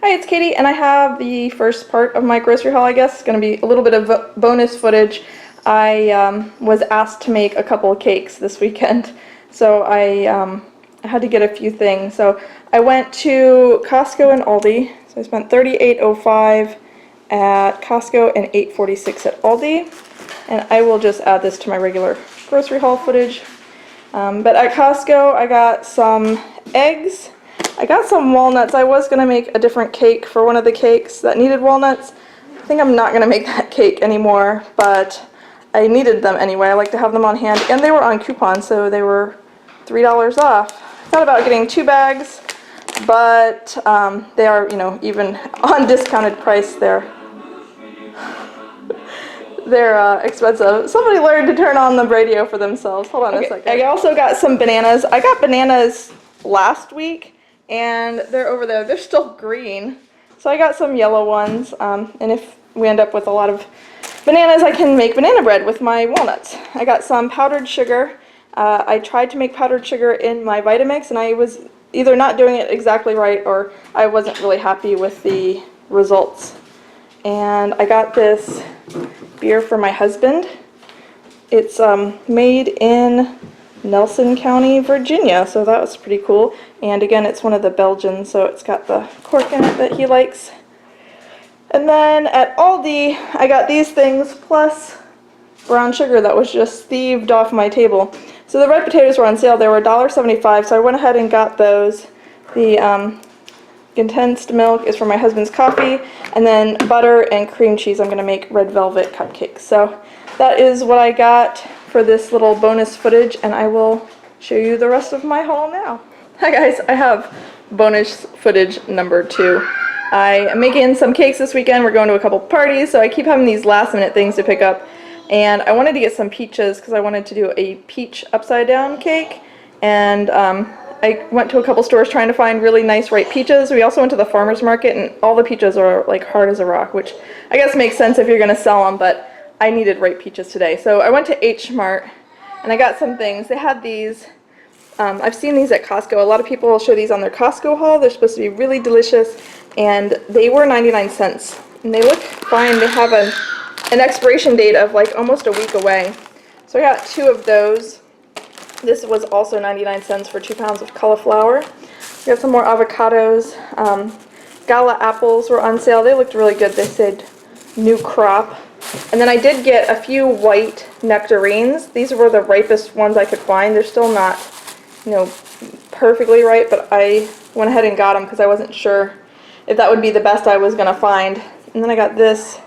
Hi, it's Katie, and I have the first part of my grocery haul, I guess. It's going to be a little bit of bonus footage. I was asked to make a couple of cakes this weekend, so I had to get a few things. So I went to Costco and Aldi, so I spent $38.05 at Costco and $8.46 at Aldi, and I will just add this to my regular grocery haul footage. But at Costco, I got some eggs. I got some walnuts. I was going to make a different cake for one of the cakes that needed walnuts. I think I'm not going to make that cake anymore, but I needed them anyway. I like to have them on hand, and they were on coupon, so they were $3 off. I thought about getting 2 bags, but they are, even on discounted price, they're expensive. Somebody learned to turn on the radio for themselves. Hold on a second. I also got some bananas. I got bananas last week, and they're over there. They're still green. So I got some yellow ones, and if we end up with a lot of bananas, I can make banana bread with my walnuts. I got some powdered sugar. I tried to make powdered sugar in my Vitamix, and I was either not doing it exactly right, or I wasn't really happy with the results. And I got this beer for my husband. It's made in Nelson County, Virginia, so that was pretty cool. And again, it's one of the Belgians, so it's got the cork in it that he likes. And then at Aldi, I got these things plus brown sugar that was just thieved off my table. So the red potatoes were on sale. They were $1.75, so I went ahead and got those. The condensed milk is for my husband's coffee, and then butter and cream cheese. I'm going to make red velvet cupcakes. So that is what I got for this little bonus footage, and I will show you the rest of my haul now. Hi guys, I have bonus footage number 2. I am making some cakes this weekend. We're going to a couple parties, so I keep having these last minute things to pick up, and I wanted to get some peaches because I wanted to do a peach upside down cake, and I went to a couple stores trying to find really nice ripe peaches. We also went to the farmer's market, and all the peaches are like hard as a rock, which I guess makes sense if you're going to sell them, but I needed ripe peaches today. So I went to Hmart, and I got some things. They had these, I've seen these at Costco. A lot of people will show these on their Costco haul. They're supposed to be really delicious, and they were 99 cents. And they look fine. They have an expiration date of like almost a week away. So I got 2 of those. This was also 99 cents for 2 pounds of cauliflower. We got some more avocados. Gala apples were on sale. They looked really good. They said new crop. And then I did get a few white nectarines. These were the ripest ones I could find. They're still not, perfectly ripe, but I went ahead and got them because I wasn't sure if that would be the best I was going to find. And then I got this.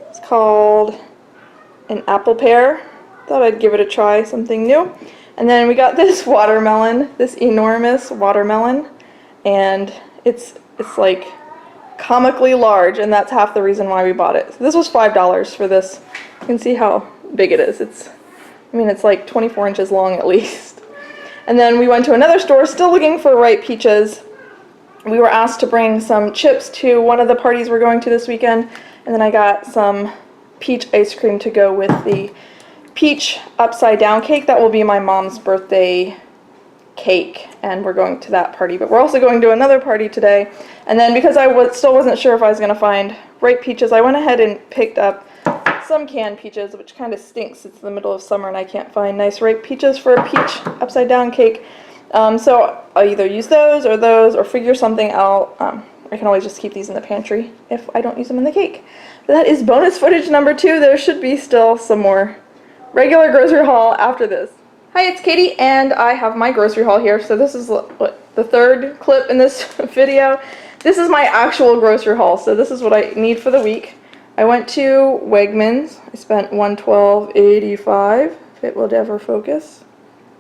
It's called an apple pear. Thought I'd give it a try, something new. And then we got this watermelon, this enormous watermelon, and it's like comically large, and that's half the reason why we bought it. So this was $5 for this. You can see how big it is. It's like 24 inches long at least. And then we went to another store, still looking for ripe peaches. We were asked to bring some chips to one of the parties we're going to this weekend, and then I got some peach ice cream to go with the peach upside down cake. That will be my mom's birthday cake, and we're going to that party. But we're also going to another party today. And then because I still wasn't sure if I was going to find ripe peaches, I went ahead and picked up some canned peaches, which kind of stinks. It's the middle of summer and I can't find nice ripe peaches for a peach upside down cake. So I'll either use those or figure something out. I can always just keep these in the pantry if I don't use them in the cake. But that is bonus footage number 2. There should be still some more regular grocery haul after this. Hi, it's Katie, and I have my grocery haul here. So this is what, the 3rd clip in this video. This is my actual grocery haul, so this is what I need for the week. I went to Wegmans. I spent $112.85, if it will ever focus.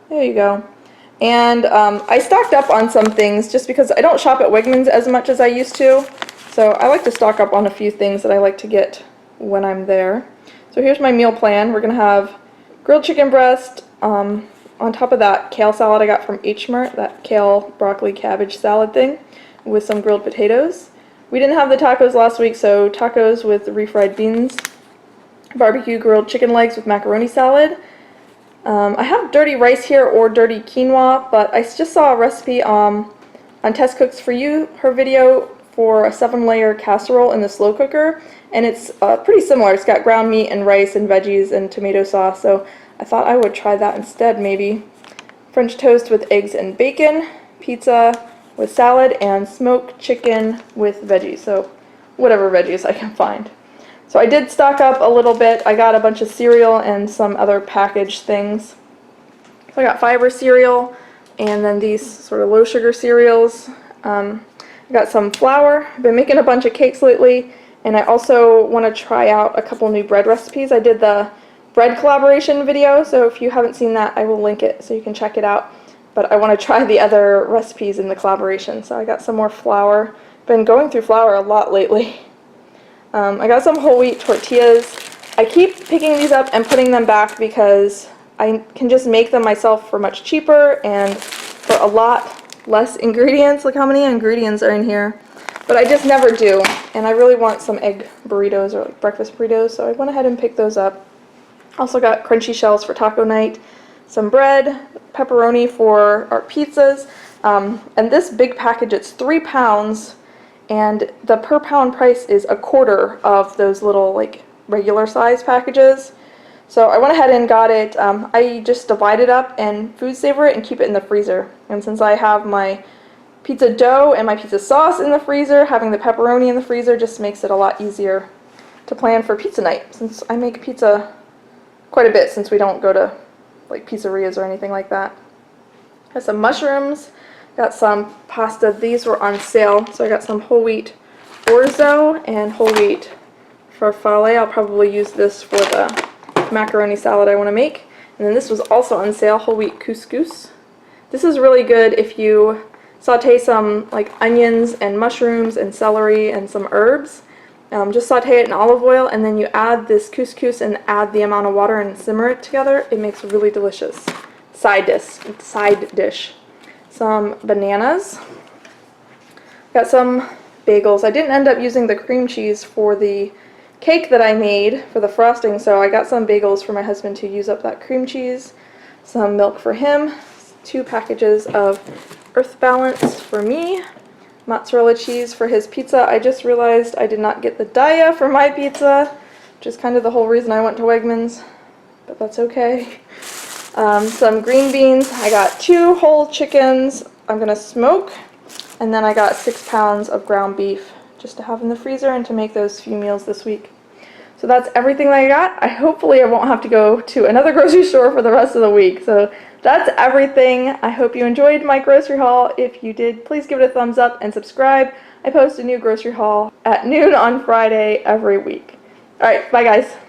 There you go. And I stocked up on some things just because I don't shop at Wegmans as much as I used to. So I like to stock up on a few things that I like to get when I'm there. So here's my meal plan. We're going to have grilled chicken breast. On top of that, kale salad I got from Hmart, that kale, broccoli, cabbage salad thing, with some grilled potatoes. We didn't have the tacos last week, so tacos with refried beans, barbecue grilled chicken legs with macaroni salad. I have dirty rice here or dirty quinoa, but I just saw a recipe on Tess Cooks For You, her video for a 7-layer casserole in the slow cooker, and it's pretty similar. It's got ground meat and rice and veggies and tomato sauce, so I thought I would try that instead maybe. French toast with eggs and bacon, pizza with salad, and smoked chicken with veggies, so whatever veggies I can find. So I did stock up a little bit. I got a bunch of cereal and some other packaged things. So I got fiber cereal and then these sort of low sugar cereals. I got some flour. I've been making a bunch of cakes lately, and I also want to try out a couple new bread recipes. I did the bread collaboration video, so if you haven't seen that, I will link it so you can check it out. But I want to try the other recipes in the collaboration. So I got some more flour. Been going through flour a lot lately. I got some whole wheat tortillas. I keep picking these up and putting them back because I can just make them myself for much cheaper and for a lot less ingredients. Look how many ingredients are in here. But I just never do, and I really want some egg burritos or like breakfast burritos, so I went ahead and picked those up. Also got crunchy shells for taco night, some bread, pepperoni for our pizzas, and this big package, it's 3 pounds, and the per pound price is a quarter of those little like regular size packages. So I went ahead and got it. I just divide it up and food saver it and keep it in the freezer. And since I have my pizza dough and my pizza sauce in the freezer, having the pepperoni in the freezer just makes it a lot easier to plan for pizza night, since I make pizza quite a bit since we don't go to like pizzerias or anything like that. Got some mushrooms, got some pasta. These were on sale, so I got some whole wheat orzo and whole wheat farfalle. I'll probably use this for the macaroni salad I want to make. And then this was also on sale, whole wheat couscous. This is really good if you saute some like onions and mushrooms and celery and some herbs. Just saute it in olive oil, and then you add this couscous and add the amount of water and simmer it together. It makes a really delicious side dish. Some bananas. Got some bagels. I didn't end up using the cream cheese for the cake that I made for the frosting, so I got some bagels for my husband to use up that cream cheese. Some milk for him. 2 packages of Earth Balance for me. Mozzarella cheese for his pizza. I just realized I did not get the Daya for my pizza, which is kind of the whole reason I went to Wegmans, but that's okay. Some green beans. I got 2 whole chickens I'm going to smoke, and then I got 6 pounds of ground beef just to have in the freezer and to make those few meals this week. So that's everything that I got. Hopefully I won't have to go to another grocery store for the rest of the week. So that's everything. I hope you enjoyed my grocery haul. If you did, please give it a thumbs up and subscribe. I post a new grocery haul at noon on Friday every week. Alright, bye guys.